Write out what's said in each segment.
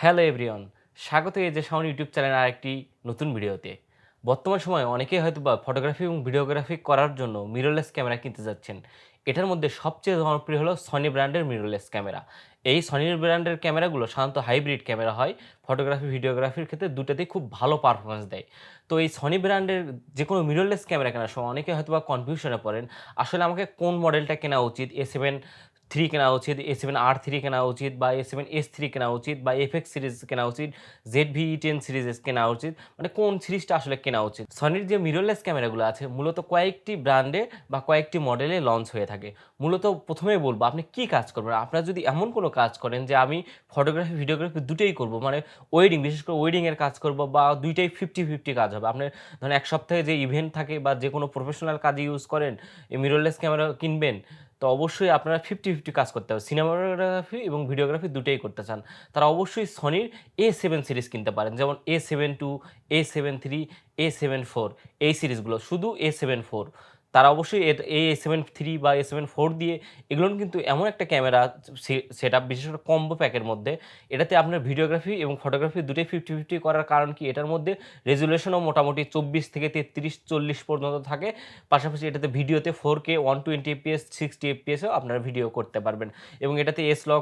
Hello everyone, স্বাগত এই যে শাওন ইউটিউব চ্যানেলের আরেকটি নতুন ভিডিওতে। বর্তমান সময়ে অনেকেই হয়তোবা ফটোগ্রাফি এবং ভিডিওগ্রাফি করার জন্য মিররলেস ক্যামেরা কিনতে যাচ্ছেন। এটার মধ্যে সবচেয়ে জনপ্রিয় হলো সনি ব্র্যান্ডের মিররলেস ক্যামেরা। এই সনি ব্র্যান্ডের ক্যামেরাগুলো সাধারণত হাইব্রিড ক্যামেরা হয়। ফটোগ্রাফি, ভিডিওগ্রাফির ক্ষেত্রে দুটাতেই খুব ভালো পারফরম্যান্স দেয়। তো এই সনি ব্র্যান্ডের যেকোনো মিররলেস ক্যামেরা কেনার সময় অনেকে হয়তোবা কনফিউশনে পড়েন। আসলে আমাকে কোন মডেলটা কেনা উচিত? A7 III কেনা উচিত, A7R3 কেনা উচিত বা A7S3 কেনা উচিত বা FX সিরিজ কেনা উচিত, ZV-E10 সিরিজ কেনা উচিত। মানে কোন সিরিজটা আসলে কেনা উচিত? সনির যে মিররলেস ক্যামেরাগুলো আছে মূলত কয়েকটি ব্র্যান্ডে বা কয়েকটি মডেলে লঞ্চ হয়ে থাকে। মূলত ১ম এই বলব আপনি কি কাজ করবেন? আপনারা যদি এমন কোনো কাজ করেন যে আমি ফটোগ্রাফি, ভিডিওগ্রাফি দুটোই করব। মানে ওয়েডিং, বিশেষ করে ওয়েডিং এর কাজ করব বা দুইটাই 50-50 কাজ হবে। আপনার ধরেন ১ সপ্তাহে যে ইভেন্ট থাকে বা যেকোনো প্রফেশনাল কাজে ইউজ করেন, এই মিররলেস ক্যামেরা কিনবেন। তো অবশ্যই আপনারা 50-50 কাজ করতে হবে। সিনেমাটোগ্রাফি এবং ভিডিওগ্রাফি দুটোই করতে চান। তারা অবশ্যই সনির A7 সিরিজ কিনতে পারেন। যেমন A7 II, A7 III, A7 IV এই সিরিজগুলো। শুধু A7 IV। তারা অবশ্যই এই A7 III বা A7 IV দিয়ে এগুলো কিন্তু এমন একটা ক্যামেরা সেটআপ, বিশেষ করে কম্বো প্যাকের মধ্যে। এটাতে আপনার ভিডিওগ্রাফি এবং ফটোগ্রাফি দুটোই 50-50 করার কারণ কি? এটার মধ্যে রেজোলিউশনও মোটামুটি 24 থেকে 33-40 পর্যন্ত থাকে। পাশাপাশি এটাতে ভিডিওতে 4K 120 এফপিএস 60 এফপিএসও আপনারা ভিডিও করতে পারবেন এবং এটাতে এস-লগ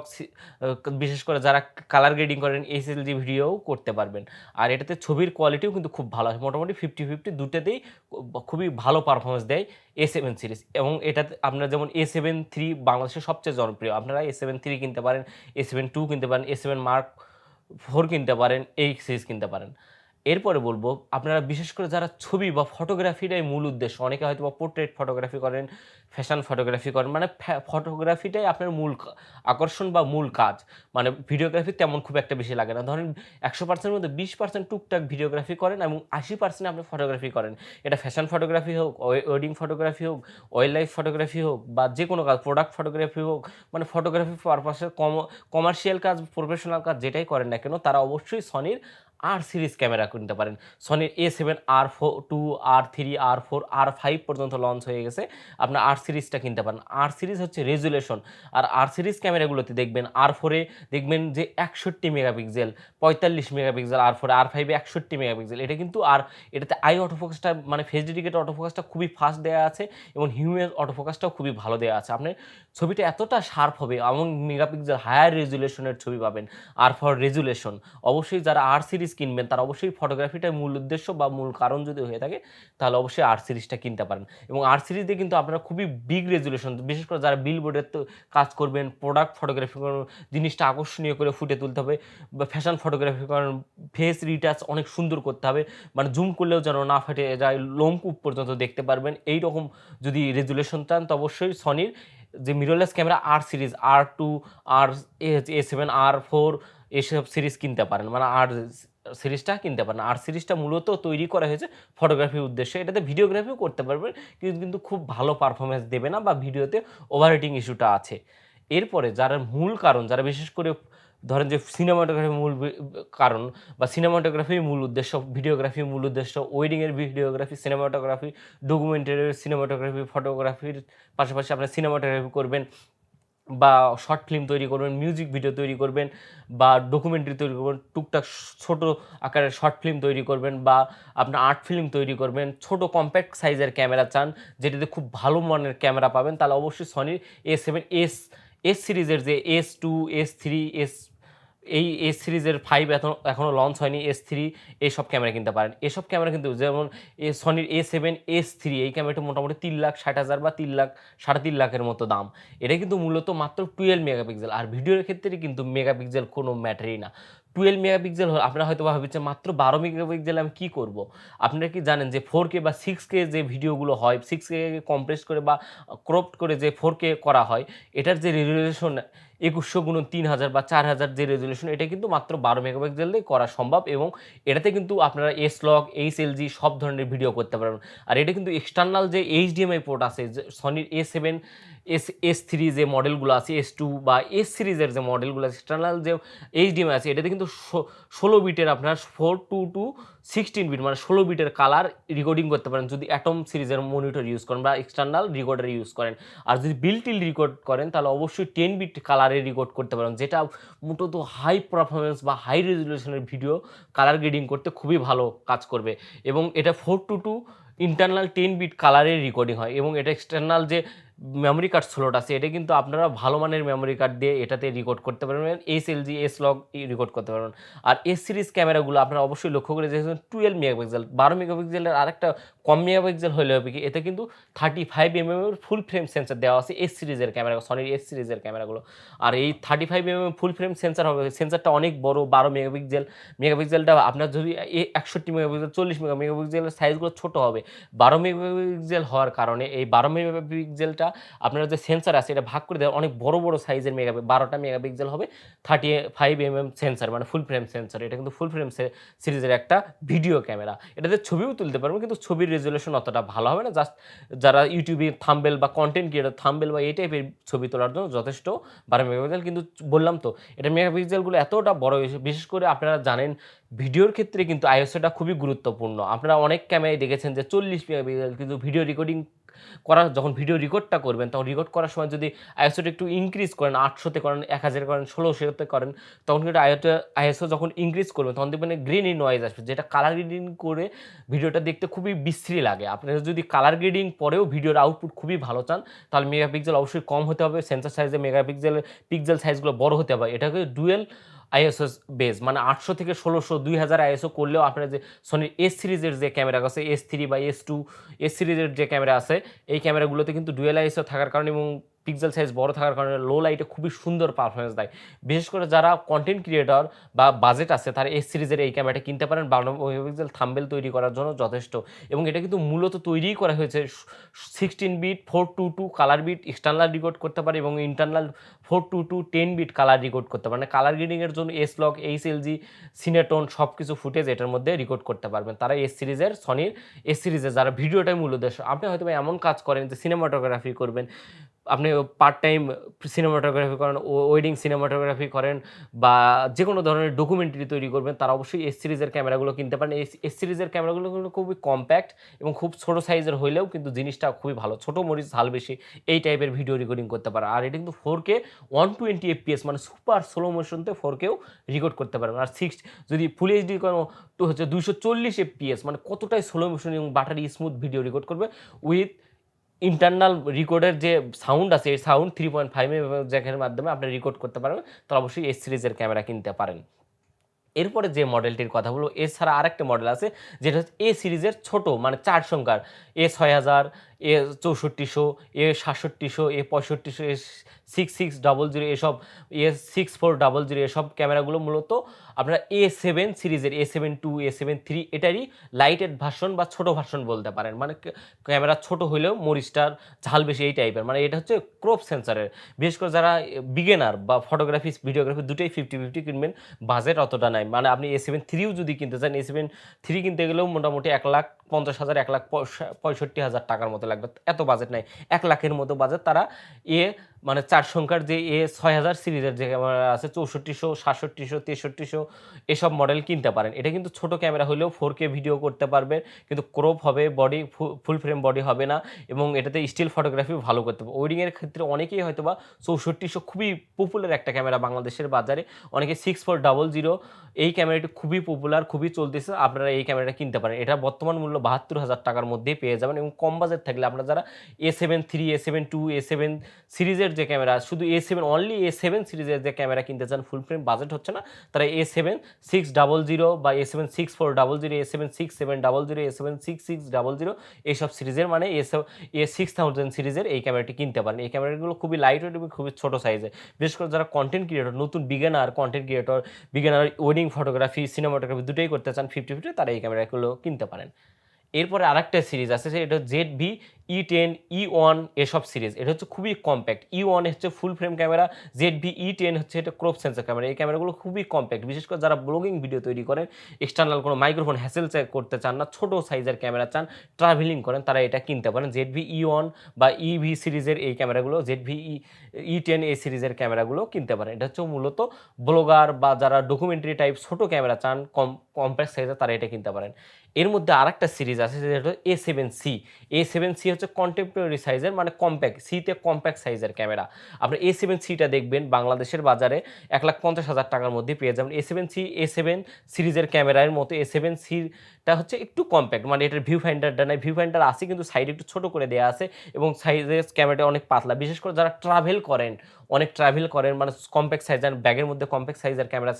বিশেষ করে যারা কালার গ্রেডিং করেন এইচএলজি ভিডিওও করতে পারবেন। আর এটাতে ছবির কোয়ালিটিও কিন্তু খুব ভালো হয়। মোটামুটি 50-50 দুটাতেই খুবই ভালো পারফরম্যান্স দেয় A7 সিরিজ এবং এটাতে আপনারা যেমন A7 III বাংলাদেশের সবচেয়ে জনপ্রিয়। আপনারা A7 III কিনতে পারেন, A7 II কিনতে পারেন, A7 Mark IV কিনতে পারেন, এই সিরিজ কিনতে পারেন। এরপরে বলবো আপনারা বিশেষ করে যারা ছবি বা ফটোগ্রাফিটাই মূল উদ্দেশ্য, অনেকে হয়তোবা পোর্ট্রেট ফটোগ্রাফি করেন, ফ্যাশন ফটোগ্রাফি করেন, মানে ফটোগ্রাফিটাই আপনার মূল আকর্ষণ বা মূল কাজ। মানে ভিডিওগ্রাফি তেমন খুব একটা বেশি লাগে না। ধরেন ১০০% এর মধ্যে ২০% টুকটাক ভিডিওগ্রাফি করেন এবং ৮০% আপনি ফটোগ্রাফি করেন। এটা ফ্যাশন ফটোগ্রাফি হোক, ওয়েডিং ফটোগ্রাফি হোক, ওয়াইল্ড লাইফ ফটোগ্রাফি হোক বা যেকোনো কাজ, প্রোডাক্ট ফটোগ্রাফি হোক, মানে ফটোগ্রাফি পারপাসে কমার্শিয়াল কাজ, প্রফেশনাল কাজ যেটাই করেন না কেন তারা অবশ্যই সনির আর সিরিজ ক্যামেরা কিনতে পারেন। সনির A7R2, R3, R4, R5 পর্যন্ত লঞ্চ হয়ে গেছে। আপনার আর সিরিজটা কিনতে পারেন। আর সিরিজ হচ্ছে রেজুলেশন। আর আর সিরিজ ক্যামেরাগুলোতে দেখবেন R4 এ দেখবেন যে ৬১ মেগাপিক্সেল, ৪৫ মেগাপিক্সেল R4 এ, R5 এ ৬১ মেগাপিক্সেল। এটা কিন্তু আর এটাতে আই অটোফোকাসটা মানে ফেস ডেডিকেটেড অটোফোকাসটা খুবই ফাস্ট দেয়া আছে এবং হিউম্যান অটোফোকাসটাও খুবই ভালো দেয়া আছে। আপনার ছবিটা এতটা শার্প হবে এবং মেগাপিক্সেল হায়ার রেজুলেশনের ছবি পাবেন। আর ফর রেজুলেশন অবশ্যই যারা আর সিরিজ কিনবেন তারা অবশ্যই ফটোগ্রাফিটাই মূল উদ্দেশ্য বা মূল কারণ যদি হয়ে থাকে তাহলে অবশ্যই আর সিরিজটা কিনতে পারেন এবং আর সিরিজ দিয়ে কিন্তু আপনারা খুবই বিগ রেজুলেশন, বিশেষ করে যারা বিলবোর্ডের তো কাজ করবেন, প্রোডাক্ট ফটোগ্রাফি করেন, জিনিসটা আকর্ষণীয় করে ফুটে তুলতে হবে বা ফ্যাশন ফটোগ্রাফি করেন, ফেস রিটাচ অনেক সুন্দর করতে হবে, মানে জুম করলেও যেন না ফেটে যায়, লোমকূপ পর্যন্ত দেখতে পারবেন। এই রকম যদি রেজুলেশন চান তো অবশ্যই সনির যে মিররলেস ক্যামেরা আর সিরিজ, R2, আর A7R4 এসব সিরিজ কিনতে পারেন। মানে আর সিরিজটা কিনতে পারেন। আর সিরিজটা মূলত তৈরি করা হয়েছে ফটোগ্রাফির উদ্দেশ্যে। এটাতে ভিডিওগ্রাফিও করতে পারবেন কিন্তু খুব ভালো পারফরম্যান্স দেবে না বা ভিডিওতে ওভারহিটিং ইস্যুটা আছে। এরপরে যারা মূল কারণ, যারা বিশেষ করে ধরেন যে সিনেমাটোগ্রাফি মূল কারণ বা সিনেমাটোগ্রাফির মূল উদ্দেশ্য, ভিডিওগ্রাফির মূল উদ্দেশ্য, ওয়েডিং এর ভিডিওগ্রাফি, সিনেমাটোগ্রাফি, ডকুমেন্টারি সিনেমাটোগ্রাফি, ফটোগ্রাফির পাশাপাশি আপনার সিনেমাটোগ্রাফি করবেন বা শর্ট ফিল্ম তৈরি করবেন, মিউজিক ভিডিও তৈরি করবেন বা ডকুমেন্টারি তৈরি করবেন, টুকটাক ছোট আকারের শর্ট ফিল্ম তৈরি করবেন বা আপনার আর্ট ফিল্ম তৈরি করবেন, ছোট কম্প্যাক্ট সাইজের ক্যামেরা চান যেটাতে খুব ভালো মানের ক্যামেরা পাবেন, তাহলে অবশ্যই সনির A7S সিরিজের যে S2, S3, এই এস সিরিজের 5 এখনও লঞ্চ হয়নি, S3 এইসব ক্যামেরা কিনতে পারেন। এসব ক্যামেরা কিন্তু যেমন সনির A7S3 এই ক্যামেরাটা মোটামুটি ৩,৬০,০০০ বা ৩,০০,০০০ মতো দাম। এটা কিন্তু মূলত মাত্র 12 মেগাপিক্সেল। আর ভিডিওর ক্ষেত্রে কিন্তু মেগাপিক্সেল কোনো ম্যাটারই না। 12 মেগাপিক্সেল আপনারা হয়তো ভাবছেন মাত্র 12 মেগাপিক্সেলে আমি কি করব? আপনারা কি জানেন যে 4K বা 6K যে ভিডিওগুলো হয়, 6K কে কম্প্রেস করে বা ক্রপড করে যে 4K করা হয়, এটার যে রেজোলিউশন 2100x3000 বা 4000 যে রেজোলিউশন, এটা কিন্তু মাত্র 12 মেগাপিক্সেল দিয়ে করা সম্ভব এবং এটাতে কিন্তু আপনারা এস-লগ, এইচএলজি সব ধরনের ভিডিও করতে পারবেন। আর এটা কিন্তু এক্সটার্নাল যে এইচডিএমআই পোর্ট আছে, যে সনির A7, S3 যে মডেলগুলো আছে, S2 বা S সিরিজের যে মডেলগুলো আছে, এক্সটার্নাল যে এইচডিএমআই আছে, এটাতে কিন্তু 16 বিটের আপনার 4 to 16 বিট মানে 16 বিটের কালার রেকর্ডিং করতে পারেন যদি অ্যাটম সিরিজের মনিটর ইউজ করেন বা এক্সটার্নাল রেকর্ডার ইউজ করেন। আর যদি বিল্ট ইন রেকর্ড করেন তাহলে অবশ্যই 10 বিট কালার কালারে রেকর্ড করতে পারবেন, যেটা মূলত হাই পারফরমেন্স বা হাই রেজলিউশনের ভিডিও কালার গ্রেডিং করতে খুবই ভালো কাজ করবে। এবং এটা 4:2 ইন্টারনাল 10 বিট কালারে রেকর্ডিং হয় এবং এটা এক্সটার্নাল যে মেমোরি কার্ড স্লট আছে এটা কিন্তু আপনারা ভালো মানের মেমোরি কার্ড দিয়ে এটাতে রেকর্ড করতে পারবেন, এসএলজি এস-লগ রেকর্ড করতে পারবেন। আর এস সিরিজ ক্যামেরাগুলো আপনারা অবশ্যই লক্ষ্য করে দেখবেন 12 মেগাপিক্সেল, 12 মেগাপিক্সেলের আরেকটা কম মেগাপিক্সেল হলে হবে কি, এতে কিন্তু 35 mm এর ফুল ফ্রেম সেন্সর দেওয়া আছে এস সিরিজের ক্যামেরা, সনির এস সিরিজের ক্যামেরাগুলো। আর এই 35 mm ফুল ফ্রেম সেন্সর হবে, সেন্সরটা অনেক বড় 12 মেগাপিক্সেল, মেগাপিক্সেলটা আপনার যদি 61 মেগাপিক্সেল 40 মেগাপিক্সেলের সাইজগুলো ছোট হবে। 12 মেগাপিক্সেল হওয়ার কারণে এই 12 মেগাপিক্সেলটা আপনার যে সেন্সর আছে এটা ভাগ করে দেওয়া অনেক বড় বড় সাইজের 12টা মেগাপিক্সেল হবে 35 সেন্সর, মানে ফুল ফ্রেম সেন্সর। এটা কিন্তু ফুল ফ্রেম সিরিজের একটা ভিডিও ক্যামেরা। এটাতে ছবিও তুলতে পারবেন কিন্তু ছবির রেজলিউশন অতটা ভালো হবে না। জাস্ট যারা ইউটিউবে থাম্বনেল বা কন্টেন্ট ক্রিয়েটর থাম্বনেল বা এই টাইপের ছবি তোলার জন্য যথেষ্ট 12 মেগাপিক্সেল। কিন্তু বললাম তো এটা মেগাপিক্সেলগুলো এতটা বড়, বিশেষ করে আপনারা জানেন ভিডিওর ক্ষেত্রে কিন্তু আইএসওটা খুবই গুরুত্বপূর্ণ। আপনারা অনেক ক্যামেরায় দেখেছেন যে 40 মেগাপিক্সেল, কিন্তু ভিডিও রেকর্ডিং যখন ভিডিও রেকর্ডটা করবেন তখন রেকর্ড করার সময় যদি আইএসওটা একটু ইনক্রিজ করেন, 800-তে করেন, 1000 করেন, 1600-তে করেন, তখন কিন্তু আইএসও যখন ইনক্রিজ করবেন তখন দেখবেন গ্রেনি নয়েজ আসবে, যেটা কালার গ্রেডিং করে ভিডিওটা দেখতে খুবই বিশ্রী লাগে। আপনারা যদি কালার গ্রেডিং পরেও ভিডিওর আউটপুট খুবই ভালো চান তাহলে মেগাপিক্সেল অবশ্যই কম হতে হবে, সেন্সর সাইজে পিক্সেল সাইজগুলো বড় হতে হবে। এটাকে ডুয়েল আইএসও বেস, মানে 800 থেকে 1600 2000 আইএসও করলেও আপনারা যে সনির এস সিরিজের যে ক্যামেরা আছে S3 বা S2 এস সিরিজের যে ক্যামেরা আছে এই ক্যামেরাগুলোতে কিন্তু ডুয়েল আইএসও থাকার কারণে এবং পিক্সেল সাইজ বড় থাকার কারণে লো লাইটে খুবই সুন্দর পারফরমেন্স দেয়। বিশেষ করে যারা কন্টেন্ট ক্রিয়েটর বা বাজেট আছে তারা এস সিরিজের এই ক্যামেরাটা কিনতে পারেন, 12 মেগাপিক্সেল থাম্বনেল তৈরি করার জন্য যথেষ্ট। এবং এটা কিন্তু মূলত তৈরিই করা হয়েছে 16 bit 422 colour bit external record করতে পারে এবং ইন্টারনাল 422 10 বিট কালার রেকর্ড করতে পারে। কালার গ্রেডিংয়ের জন্য এস-লগ, এইচএলজি, সিনেটোন সব কিছু ফুটেজ এটার মধ্যে রেকর্ড করতে পারবেন তারা এস সিরিজের, সনির এস সিরিজের যারা ভিডিওটাই মূল উদ্দেশ্য। আপনি হয়তো এমন কাজ করেন যে সিনেমাটোগ্রাফি করবেন, আপনি পার্ট টাইম সিনেমাটোগ্রাফি করেন, ওয়েডিং সিনেমাটোগ্রাফি করেন বা যে কোনো ধরনের ডকুমেন্টারি তৈরি করবেন, তারা অবশ্যই এস সিরিজের ক্যামেরাগুলো কিনতে পারেন। এস সিরিজের ক্যামেরাগুলো কিন্তু খুবই কম্প্যাক্ট এবং খুব ছোটো সাইজের হইলেও কিন্তু জিনিসটা খুবই ভালো, ছোটো মরিচ ঝাল বেশি এই টাইপের ভিডিও রেকর্ডিং করতে পারে। আর এটা কিন্তু 4K 120 FPS, মানে সুপার স্লো মোশনতে 4Kও রেকর্ড করতে পারবেন। আর যদি ফুল এইচডি কোনো তো হচ্ছে 240 FPS, মানে কতটাই স্লো মোশন এবং বাটারি স্মুথ ভিডিও রেকর্ড করবে উইথ ইন্টারনাল রেকর্ডের যে সাউন্ড আছে এই সাউন্ড 3.5 জ্যাকের মাধ্যমে আপনি রেকর্ড করতে পারবেন। তো অবশ্যই এস সিরিজের ক্যামেরা কিনতে পারেন। এরপরে যে মডেলটির কথা বলবো, এছাড়া আরেকটা মডেল আছে যেটা হচ্ছে এ সিরিজের ছোট, মানে 4 সংখ্যার A6000, A6400, A6700, A6500, A6600 এসব, A6400 এসব ক্যামেরাগুলো মূলত আপনারা A7 সিরিজের, A7 II, A7 III এটারই লাইটেড ভার্সন বা ছোট ভার্সন বলতে পারেন। মানে ক্যামেরা ছোট হইলেও মরিচটার ঝাল বেশি এই টাইপের। মানে এটা হচ্ছে ক্রপ সেন্সরের। বিশেষ করে যারা বিগিনার বা ফটোগ্রাফি ভিডিওগ্রাফি দুটোই 50-50 কিনবেন, বাজেট অতটা নাই। মানে আপনি A7 IIIও যদি কিনতে চান, A7 III কিনতে গেলেও মোটামুটি 1,50,000 1,65,000 টাকার মতো লাগবে, এত বাজেট নাই। 1 লাখের মতো বাজেট তারা মানে 4 সংখ্যার যে A6000 সিরিজের যে ক্যামেরা আছে 6400, 6700, 6300 এসব মডেল কিনতে পারেন। এটা কিন্তু ছোট ক্যামেরা হলেও 4K ভিডিও করতে পারবে, কিন্তু ক্রপ হবে, বডি ফুল ফ্রেম বডি হবে না এবং এটাতে স্টিল ফটোগ্রাফি ভালো করতে পারবে। ওয়েডিংয়ের ক্ষেত্রে অনেকেই হয়তোবা 6400 খুবই পপুলার একটা ক্যামেরা বাংলাদেশের বাজারে, অনেকে 6400 এই ক্যামেরাটি খুবই পপুলার, খুবই চলতেছে, আপনারা এই ক্যামেরাটা কিনতে পারেন। এটা বর্তমান মূল্য 72,000 টাকার মধ্যেই পেয়ে যাবেন। এবং কম বাজেট থাকলে আপনারা যারা A7 III, A7 II, A7 সিরিজের যে ক্যামেরা, শুধু অনলি A7 সিরিজের যে ক্যামেরা কিনতে চান, ফুল ফ্রেম বাজেট হচ্ছে না, তারা A7 600 বা A7 6400, A7 6700, A7 6600 এইসব সিরিজের, মানে A6000 সিরিজের এই ক্যামেরাটি কিনতে পারেন। এই ক্যামেরাগুলো খুবই লাইট ওয়েট এবং খুবই ছোট সাইজে। বিশেষ করে যারা কন্টেন্ট ক্রিয়েটর, নতুন বিগিনার ওয়েডিং ফটোগ্রাফি, সিনেমাটোগ্রাফি দুটোই করতে চান 50-50, তারা এই ক্যামেরাগুলো কিনতে পারেন। এরপরে আরেকটা সিরিজ আছে, এটা ZV E10, E1 এসব সিরিজ। এটা হচ্ছে খুবই কম্প্যাক্ট। E1 হচ্ছে ফুল ফ্রেম ক্যামেরা, ZV E10 হচ্ছে এটা ক্রপ সেন্সর ক্যামেরা। এই ক্যামেরাগুলো খুবই কম্প্যাক্ট, বিশেষ করে যারা ব্লগিং ভিডিও তৈরি করেন, এক্সটার্নাল কোনো মাইক্রোফোন হ্যাসেল করতে চান না, ছোট সাইজের ক্যামেরা চান, ট্রাভেলিং করেন, তারা এটা কিনতে পারেন। ZV E1 বা EV সিরিজের এই ক্যামেরাগুলো, ZV E10 এই সিরিজের ক্যামেরাগুলো কিনতে পারেন। এটা হচ্ছে মূলত ব্লগার বা যারা ডকুমেন্টারি টাইপ ছোট ক্যামেরা চান কম্প্যাক্ট সাইজে, তারা এটা কিনতে পারেন। এর মধ্যে আরেকটা সিরিজ আছে যেটা হলো A7C। A7C হচ্ছে কন্টেম্পোরারি সাইজের মানে কম্প্যাক্ট সিতে কম্প্যাক্ট সাইজের ক্যামেরা। আপনার A7C টা দেখবেন বাংলাদেশের বাজারে 1,50,000 টাকার মধ্যে পেয়ে যাবেন। A7 সিরিজের ক্যামেরার মতো A7C টা হচ্ছে একটু কম্প্যাক্ট, মানে এটার ভিউ ফাইন্ডারটা নাই, ভিউ ফাইন্ডার আছে কিন্তু সাইডে একটু ছোট করে দেওয়া আছে এবং সাইজের ক্যামেরাটা অনেক পাতলা। বিশেষ করে যারা অনেক ট্রাভেল করেন মানে কম্প্যাক্ট সাইজের ব্যাগের মধ্যে কম্প্যাক্ট সাইজের ক্যামেরা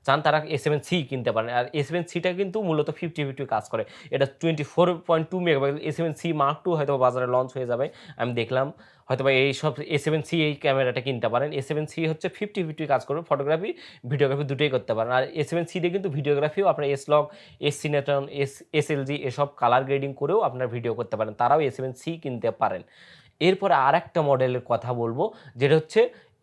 চান, তারা A7C কিনতে পারেন। আর A7C টা কিন্তু মূলত 50-50 কাজ করে। এটা 24.2 মেগাপিক্সেল। A7C Mark II হয়তো বাজারে লঞ্চ হয়ে যাবে, আমি দেখলাম। হয়তোবা এইসব A7C এই ক্যামেরাটা কিনতে পারেন। A7C হচ্ছে 50-50 কাজ করবে, ফটোগ্রাফি ভিডিওগ্রাফি দুটোই করতে পারেন। আর A7C দিয়ে কিন্তু ভিডিওগ্রাফিও আপনার S-Log, S-Cineton, SLG এসব কালার গ্রেডিং করেও আপনার ভিডিও করতে পারেন, তারাও A7C কিনতে পারেন। এরপরে আরেকটা মডেলের কথা বলবো, যেটা হচ্ছে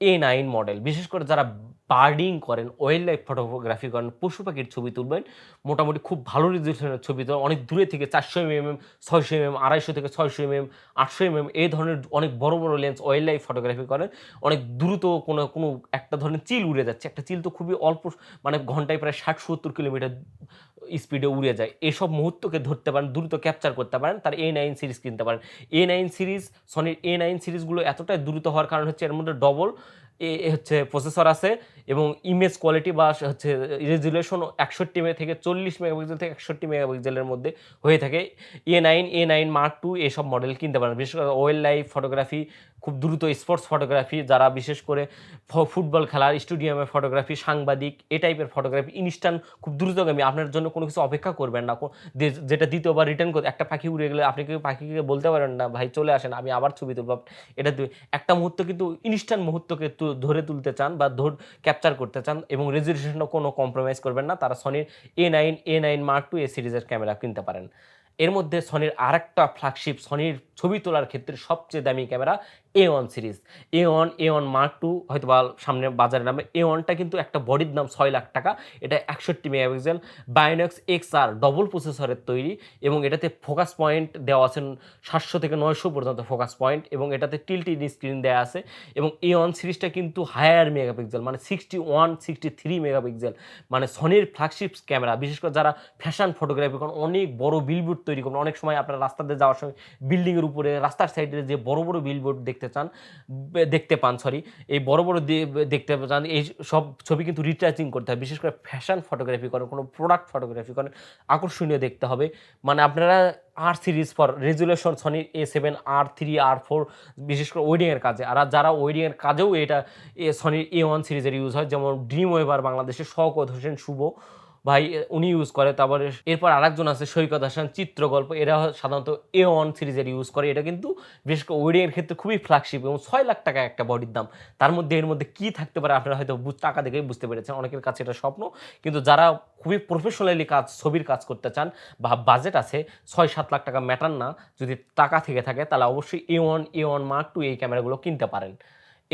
A9 মডেল। বিশেষ করে যারা বার্ডিং করেন, ওয়াইল্ড লাইফ ফটোগ্রাফি করেন, পশু পাখির ছবি তুলবেন, মোটামুটি খুব ভালো রেজলিউশনের ছবি তোলেন, অনেক দূরে থেকে 400 mm, 600 mm, 250 থেকে 600 mm, 800 mm এই ধরনের অনেক বড় বড় লেন্স ওয়াইল্ড লাইফ ফটোগ্রাফি করেন, অনেক দ্রুত কোনো একটা ধরনের চিল উড়ে যাচ্ছে, একটা চিল তো খুবই অল্প, মানে ঘন্টায় প্রায় 60-70 কিলোমিটার স্পিডে উড়ে যায়, এসব মুহূর্তকে ধরতে পারেন, দ্রুত ক্যাপচার করতে পারেন, তার A9 সিরিজ কিনতে পারেন। A9 সিরিজ, সনির A9 সিরিজগুলো এতটাই দ্রুত হওয়ার কারণ হচ্ছে এর মধ্যে ডবল হচ্ছে প্রসেসর আছে এবং ইমেজ কোয়ালিটি বা হচ্ছে রেজুলেশন 61 থেকে 40 মেগাপিক্সেল থেকে 61 মেগাপিক্সেলের মধ্যে হয়ে থাকে। A9 Mark II এসব মডেল কিনতে পারেন। বিশেষ করে ওয়াইল্ড লাইফ ফটোগ্রাফি, খুব দ্রুত স্পোর্টস ফটোগ্রাফি, যারা বিশেষ করে ফুটবল খেলার স্টেডিয়ামের ফটোগ্রাফি, সাংবাদিক এই টাইপের ফটোগ্রাফি, ইনস্ট্যান্ট খুব দ্রুতগামী, আপনার জন্য কোনো কিছু অপেক্ষা করবেন না, যেটা দ্বিতীয়বার রিটার্ন করতে, একটা পাখি উড়ে গেলে আপনি পাখিকে বলতে পারেন না ভাই চলে আসেন আমি আবার ছবি তুলব, এটা একটা মুহূর্ত কিন্তু ইনস্ট্যান্ট মুহূর্তকে ধরে তুলতে চান বা ক্যাপচার করতে চান এবং রেজলিউশনও কোনো কম্প্রোমাইজ করবেন না, তারা সনির A9 Mark II সিরিজের ক্যামেরা কিনতে পারেন। এর মধ্যে সনির আরেকটা ফ্ল্যাগশিপ, সনির ছবি তোলার ক্ষেত্রে সবচেয়ে দামি camera A1 series. A1 Mark II হয়তো বা সামনে বাজারে নামে। A1টা কিন্তু একটা বডির দাম 6 লাখ টাকা। এটা 61 মেগাপিক্সেল বায়োনিক্স XR ডবল প্রসেসরের তৈরি এবং এটাতে ফোকাস পয়েন্ট দেওয়া আছে 700 থেকে 900 পর্যন্ত ফোকাস পয়েন্ট এবং এটাতে টিল্ট স্ক্রিন দেওয়া আছে এবং A1 সিরিজটা কিন্তু হায়ার মেগাপিক্সেল, মানে 63 মেগাপিক্সেল, মানে সনির ফ্ল্যাগশিপ ক্যামেরা। বিশেষ করে যারা ফ্যাশন ফটোগ্রাফি করেন, অনেক বড় বিলবোর্ড তৈরি করেন, অনেক সময় আপনার রাস্তাতে যাওয়ার সময় বিল্ডিংয়ের উপরে রাস্তার সাইডে যে বড় বড় বিলবোর্ড দেখতে পান, এই বড় বড় দেখতে চান, এই সব ছবি কিন্তু রিটাচিং করতে হয়। বিশেষ করে ফ্যাশন ফটোগ্রাফি করেন, কোনো প্রোডাক্ট ফটোগ্রাফি করেন, আকর্ষণীয় দেখতে হবে। মানে আপনারা আর সিরিজ ফর রেজুলেশন সনির A7, R3, R4 বিশেষ করে ওয়েডিংয়ের কাজে, আর যারা ওয়েডিংয়ের কাজেও এটা সনির A1 সিরিজের ইউজ হয়, যেমন ড্রিম ওয়েভার বাংলাদেশের শওকত হোসেন শুভ ভাই উনি ইউজ করে। তারপরে এরপর আরেকজন আছে সৈকত হাসান চিত্রগল্প, এরা সাধারণত A1 সিরিজের ইউজ করে। এটা কিন্তু বিশেষ করে ওয়েডিংয়ের ক্ষেত্রে খুবই ফ্ল্যাগশিপ এবং 6 লাখ টাকা একটা বডির দাম। তার মধ্যে এর মধ্যে কী থাকতে পারে আপনারা হয়তো টাকা দেখেই বুঝতে পেরেছেন, অনেকের কাছে এটা স্বপ্ন, কিন্তু যারা খুবই প্রফেশনালি ছবির কাজ করতে চান বা বাজেট আছে 6-7 লাখ টাকা ম্যাটার না, যদি টাকা থেকে থাকে তাহলে অবশ্যই A1 Mark II এই ক্যামেরাগুলো কিনতে পারেন।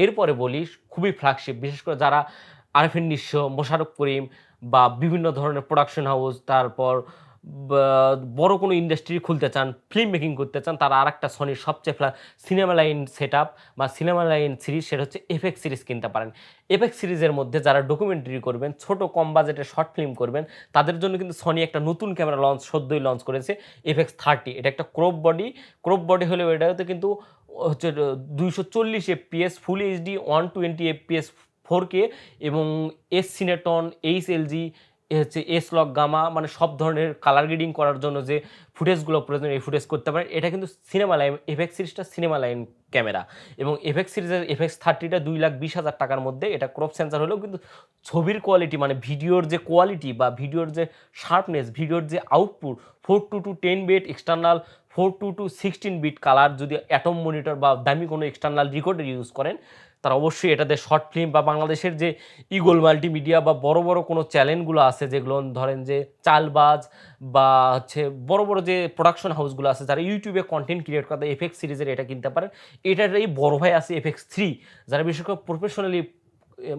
এরপরে বলি খুবই ফ্ল্যাগশিপ, বিশেষ করে যারা আরফিন নিঃস্ব, মোশাররফ করিম বা বিভিন্ন ধরনের প্রোডাকশন হাউস, তারপর বড় কোনো ইন্ডাস্ট্রি খুলতে চান, ফিল্ম মেকিং করতে চান, তারা আরেকটা সনির সবচেয়ে সিনেমা লাইন সেট আপ বা সিনেমা লাইন সিরিজ, সেটা হচ্ছে FX সিরিজ কিনতে পারেন। FX সিরিজের মধ্যে যারা ডকুমেন্টারি করবেন, ছোট কম বাজেটের শর্ট ফিল্ম করবেন, তাদের জন্য কিন্তু সনি একটা নতুন ক্যামেরা সদ্যই লঞ্চ করেছে, FX30। এটা একটা ক্রপ বডি হলেও এটাতে কিন্তু হচ্ছে 240 FPS, full HD, 120 FPS 4K এবং S-Cineton, HLG হচ্ছে S-Log গামা, মানে সব ধরনের কালার গ্রেডিং করার জন্য যে ফুটেজগুলো প্রয়োজন এই ফুটেজ করতে পারেন। এটা কিন্তু সিনেমা লাইন, FX সিরিজটা সিনেমা লাইন ক্যামেরা এবং FX সিরিজের FX30টা 2,20,000 টাকার মধ্যে। এটা ক্রপ সেন্সার হলেও কিন্তু ছবির কোয়ালিটি, মানে ভিডিওর যে কোয়ালিটি বা ভিডিওর যে শার্পনেস, ভিডিওর যে output, 4:2 10 bit external, 4:2 16 bit colour, যদি অ্যাটম মনিটর বা দামি কোনো এক্সটার্নাল রেকর্ডার ইউজ করেন, তারা অবশ্যই এটাতে শর্ট ফিল্ম বা বাংলাদেশের যে ইগল মাল্টিমিডিয়া বা বড় বড় কোনো চ্যানেলগুলো আছে, যেগুলো ধরেন যে চালবাজ বা হচ্ছে বড় বড় যে প্রোডাকশন হাউসগুলো আছে, যারা ইউটিউবে কন্টেন্ট ক্রিয়েট করে, FX সিরিজের এটা কিনতে পারেন। এটার এই বড় ভাই আছে FX3, যারা বিশেষ করে প্রফেশনালি,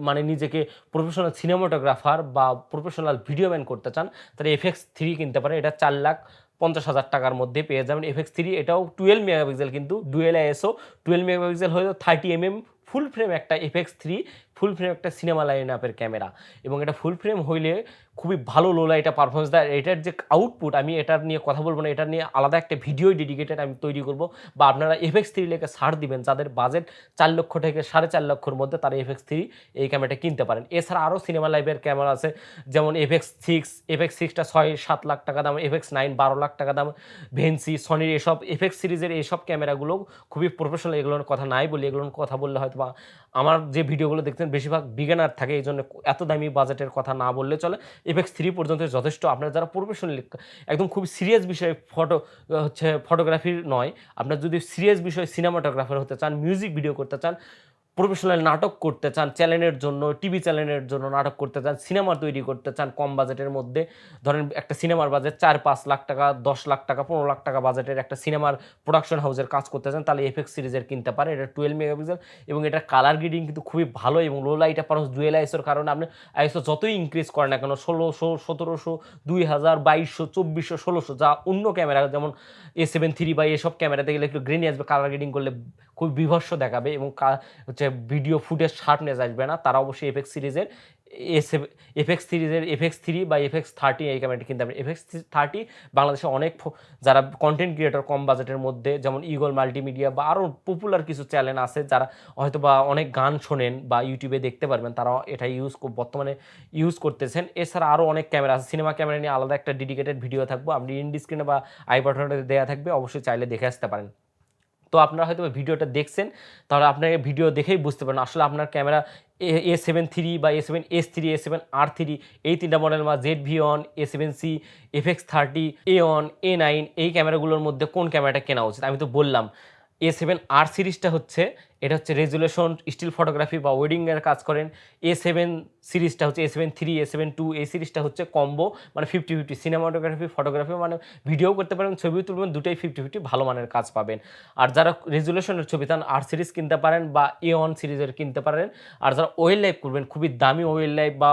মানে নিজেকে প্রফেশনাল সিনেমাটোগ্রাফার বা প্রফেশনাল ভিডিও ম্যান করতে চান, তারা FX3 কিনতে পারেন। এটা 4,50,000 টাকার মধ্যে পেয়ে যাবেন FX3। এটাও 12 মেগাপিক্সেল, কিন্তু ডুয়েল ISO 12 মেগাপিক্সেল হলেও 30 mm ফুল ফ্রেম একটা FX3 ফুল ফ্রেম একটা সিনেমা লাইন আপের ক্যামেরা, এবং এটা ফুল ফ্রেম হইলে খুবই ভালো লো লাইটে পারফরমেন্স দেয়। এটার যে আউটপুট, আমি এটার নিয়ে কথা বলবো না, এটা নিয়ে আলাদা একটা ভিডিও ডেডিকেটেড আমি তৈরি করব, বা আপনারা FX3 লেখে সার্চ দিবেন, যাদের বাজেট 4 লক্ষ থেকে 4.5 লক্ষর মধ্যে তারা FX3 এই ক্যামেরাটা কিনতে পারেন। এছাড়া আরও সিনেমা লাইভের ক্যামেরা আছে, যেমন FX6টা 6-7 লাখ টাকা দাম, FX9 12 লাখ টাকা দাম, ভেন্সি, সনির এসব FX সিরিজের এইসব ক্যামেরাগুলো খুবই প্রফেশনাল। এগুলোর কথা নাই বলি, এগুলোর কথা বললে হয়তো বা আমার যে ভিডিওগুলো দেখতেন বেশিরভাগ বিগিনার থাকে, এই জন্য এত দামি বাজেটের কথা না বললে চলে। FX3 পর্যন্ত যথেষ্ট। আপনারা যারা প্রফেশনাল একদম খুব সিরিয়াস বিষয়ে ফটোগ্রাফির নয়, আপনার যদি সিরিয়াস বিষয়ে সিনেমাটোগ্রাফার হতে চান, মিউজিক ভিডিও করতে চান, প্রফেশনাল নাটক করতে চান, চ্যানেলের জন্য, টিভি চ্যানেলের জন্য নাটক করতে চান, সিনেমা তৈরি করতে চান কম বাজেটের মধ্যে, ধরেন একটা সিনেমার বাজেট 4-5 লাখ টাকা, 10 লাখ টাকা, 15 লাখ টাকা বাজেটের একটা সিনেমার প্রোডাকশন হাউসের কাজ করতে চান, তাহলে FX সিরিজের কিনতে পারেন। এটা 12 মেগাপিক্সেল এবং এটা কালার গ্রেডিং কিন্তু খুবই ভালো, এবং লো লাইট পারফরমেন্স ডুয়েল আইএসওর কারণে আপনি আইএসও যতই ইনক্রিজ করেন না কেন, 1600, 1700, 2000, 2200, 2400, 1600, যা অন্য ক্যামেরা যেমন A7 III বা এসব ক্যামেরাতে গেলে একটু গ্রেনি আসবে, কালার গ্রেডিং করলে খুব বিভৎস দেখাবে, এবং ভিডিও ফুটেজ শার্পনেস আসবে না। তারা অবশ্যই FX3 বা FX30 এই ক্যামেরাটি কিনতে পারবেন। FX30 বাংলাদেশে অনেক যারা কন্টেন্ট ক্রিয়েটর কম বাজেটের মধ্যে, যেমন ইগল মাল্টিমিডিয়া বা আরও পপুলার কিছু চ্যানেল আছে, যারা হয়তো বা অনেক গান শোনেন বা ইউটিউবে দেখতে পারবেন, তারা এটা বর্তমানে ইউজ করতেছেন। এছাড়া আরও অনেক ক্যামেরা আছে, সিনেমা ক্যামেরা নিয়ে আলাদা একটা ডেডিকেটেড ভিডিও থাকবো, আপনি ইন্ডি স্ক্রিনে বা আই বাটনে দেওয়া থাকবে, অবশ্যই চাইলে দেখে আসতে পারেন। তো আপনারা হয়তো ভিডিওটা দেখছেন, তাহলে আপনাকে ভিডিও দেখেই বুঝতে পারেন আসলে আপনার ক্যামেরা A7 III বা A7S3, A7R3 এই 3টা মডেল বা ZV-1, A7C, FX30, A1, A9 এই ক্যামেরাগুলোর মধ্যে কোন ক্যামেরাটা কেনা উচিত। আমি তো বললাম A7R সিরিজটা হচ্ছে, এটা হচ্ছে রেজুলেশন স্টিল ফটোগ্রাফি বা ওয়েডিংয়ের কাজ করেন। A7 সিরিজটা হচ্ছে A7 III, A7 II, এই সিরিজটা হচ্ছে কম্বো, মানে 50-50 সিনেমাটোগ্রাফি, ফটোগ্রাফি, মানে ভিডিও করতে পারেন, ছবিও তুলবেন, দুটোই 50-50 ভালো মানের কাজ পাবেন। আর যারা রেজুলেশনের ছবি চান R সিরিজ কিনতে পারেন বা A1 সিরিজের কিনতে পারেন। আর যারা ওয়াইল্ড লাইফ করবেন, খুবই দামি ওয়াইল্ড লাইফ বা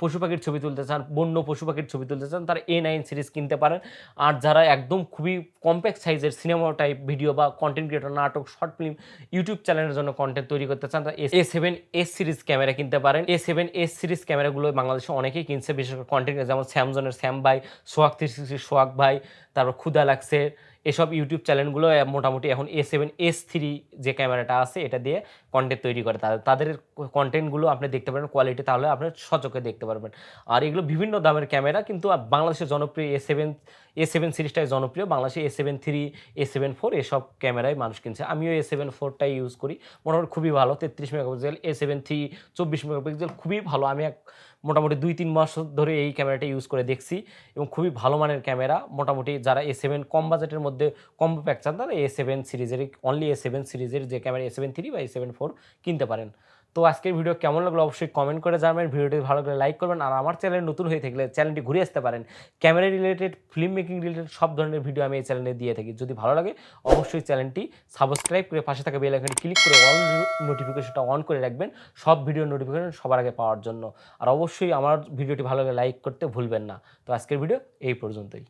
পশু পাখির ছবি তুলতে চান, বন্য পশু পাখির ছবি তুলতে চান, তারা A9 সিরিজ কিনতে পারেন। আর যারা একদম খুবই কম্প্যাক্ট সাইজের সিনেমা টাইপ ভিডিও বা কন্টেন্ট ক্রিয়েটর, নাটক, শর্ট ফিল্ম, ইউটিউব চ্যানেলের জন্য কন্টেন্ট তৈরি করতে চান, তারা A7S সিরিজ ক্যামেরা কিনতে পারেন। A7S সিরিজ ক্যামেরাগুলো বাংলাদেশে অনেকেই কিনছে, বিশেষ করে কন্টেন্ট, যেমন স্যামসনের শ্যাম ভাই, সোহাগ 360 সোহাগ ভাই, তারপর ক্ষুদা লাগছে, এসব ইউটিউব চ্যানেলগুলো মোটামুটি এখন A7S3 যে ক্যামেরাটা আছে এটা দিয়ে কন্টেন্ট তৈরি করে। তাদের কন্টেন্টগুলো আপনি দেখতে পারেন কোয়ালিটি, তাহলে আপনি সচক্ষে দেখতে পারবেন। আর এগুলো বিভিন্ন দামের ক্যামেরা, কিন্তু বাংলাদেশের জনপ্রিয় A7 সিরিজটাই জনপ্রিয়। বাংলাদেশে A7 III, A7 IV এসব ক্যামেরায় মানুষ কিনছে। আমিও A7 IV ইউজ করি, মোটামুটি খুবই ভালো। 33 মেগাপিক্সেল। A7 III 24 মেগাপিক্সেল, খুবই ভালো। আমি মোটামুটি 2-3 মাস ধরে এই ক্যামেরাটা ইউজ করে দেখছি, এবং খুবই ভালো মানের ক্যামেরা। মোটামুটি যারা A7 কম বাজেটের মধ্যে কম্বো প্যাক চান, তারা A7 সিরিজের যে ক্যামেরা A7 III বা A7 IV কিনতে পারেন। তো আজকের ভিডিও কেমন লাগলো অবশ্যই কমেন্ট করে জানাবেন। ভিডিওটি ভালো করে লাইক করবেন, আর আমার চ্যানেল নতুন হয়ে থাকলে চ্যানেলটি ঘুরে আসতে পারেন। Camera related, film making related সব ধরনের ভিডিও আমি এই চ্যানেলে দিয়ে থাকি। যদি ভালো লাগে অবশ্যই চ্যানেলটি সাবস্ক্রাইব করে পাশে থাকা বেল আইকনটি ক্লিক করে অল নোটিফিকেশনটা অন করে রাখবেন, সব ভিডিও নোটিফিকেশন সবার আগে পাওয়ার জন্য। আর অবশ্যই আমার ভিডিওটি ভালো লাগে লাইক করতে ভুলবেন না। তো আজকের ভিডিও এই পর্যন্তই।